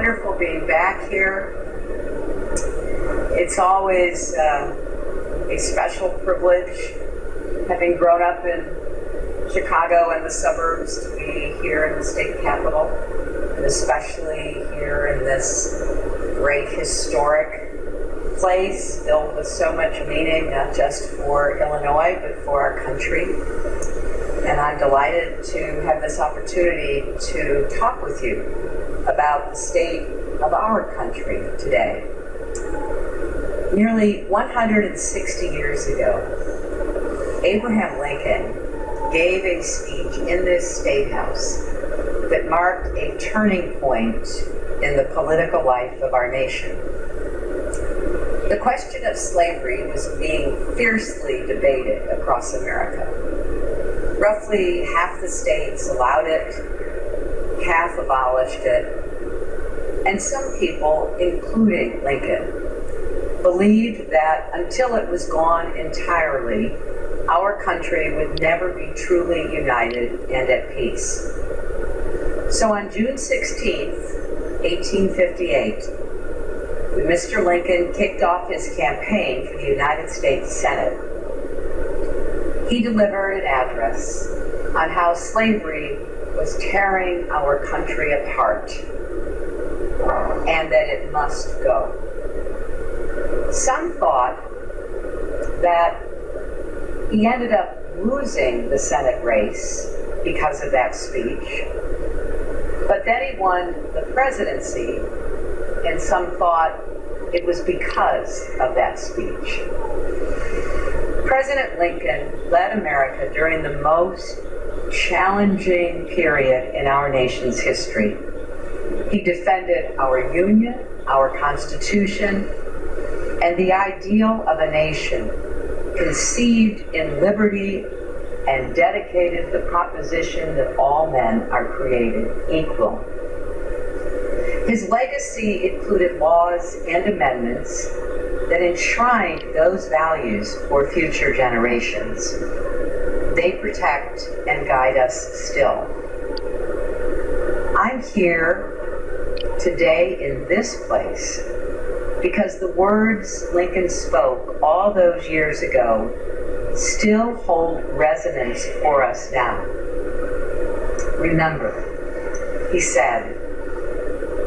wonderful being back here. It's always a special privilege, having grown up in Chicago and the suburbs, to be here in the state capitol, and especially here in this great historic place filled with so much meaning, not just for Illinois, but for our country. And I'm delighted to have this opportunity to talk with you about the state of our country today. Nearly 160 years ago, Abraham Lincoln gave a speech in this State House that marked a turning point in the political life of our nation. The question of slavery was being fiercely debated across America. Roughly half the states allowed it, half abolished it, and some people, including Lincoln, believed that until it was gone entirely, our country would never be truly united and at peace. So on June 16th, 1858, when Mr. Lincoln kicked off his campaign for the United States Senate, he delivered an address on how slavery was tearing our country apart and that it must go. Some thought that he ended up losing the Senate race because of that speech, but then he won the presidency, and some thought it was because of that speech. President Lincoln led America during the most challenging period in our nation's history. He defended our Union, our Constitution, and the ideal of a nation conceived in liberty and dedicated the proposition that all men are created equal. His legacy included laws and amendments that enshrined those values for future generations. They protect and guide us still. I'm here today in this place because the words Lincoln spoke all those years ago still hold resonance for us now. Remember, he said,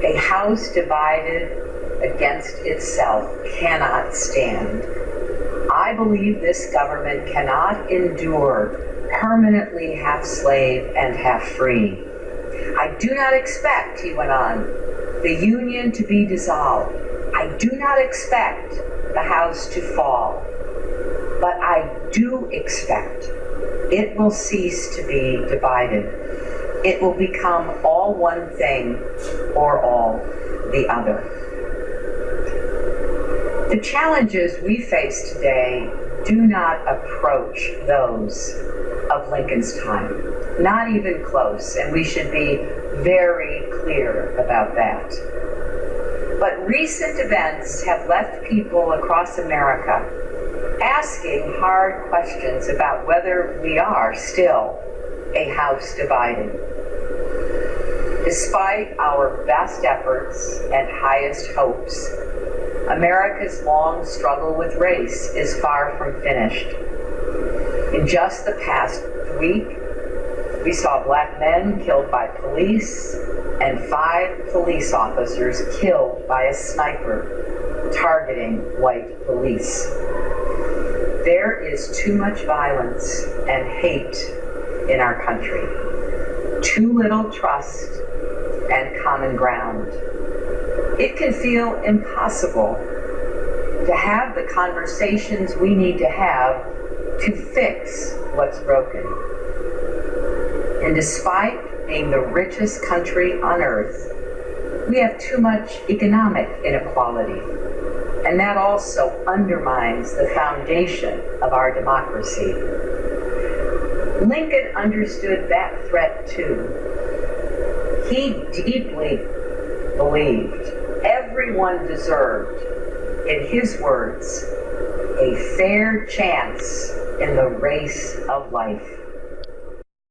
"A house divided against itself cannot stand. I believe this government cannot endure permanently half slave and half free. I do not expect," he went on, "the Union to be dissolved. I do not expect the house to fall, but I do expect it will cease to be divided. It will become all one thing or all the other." The challenges we face today do not approach those of Lincoln's time, not even close, and we should be very clear about that. But recent events have left people across America asking hard questions about whether we are still a house divided. Despite our best efforts and highest hopes, America's long struggle with race is far from finished. In just the past week, we saw black men killed by police and 5 police officers killed by a sniper targeting white police. There is too much violence and hate in our country, too little trust and common ground. It can feel impossible to have the conversations we need to have to fix what's broken. And despite being the richest country on earth, we have too much economic inequality, and that also undermines the foundation of our democracy. Lincoln understood that threat too. He deeply believed everyone deserved, in his words, a fair chance in the race of life.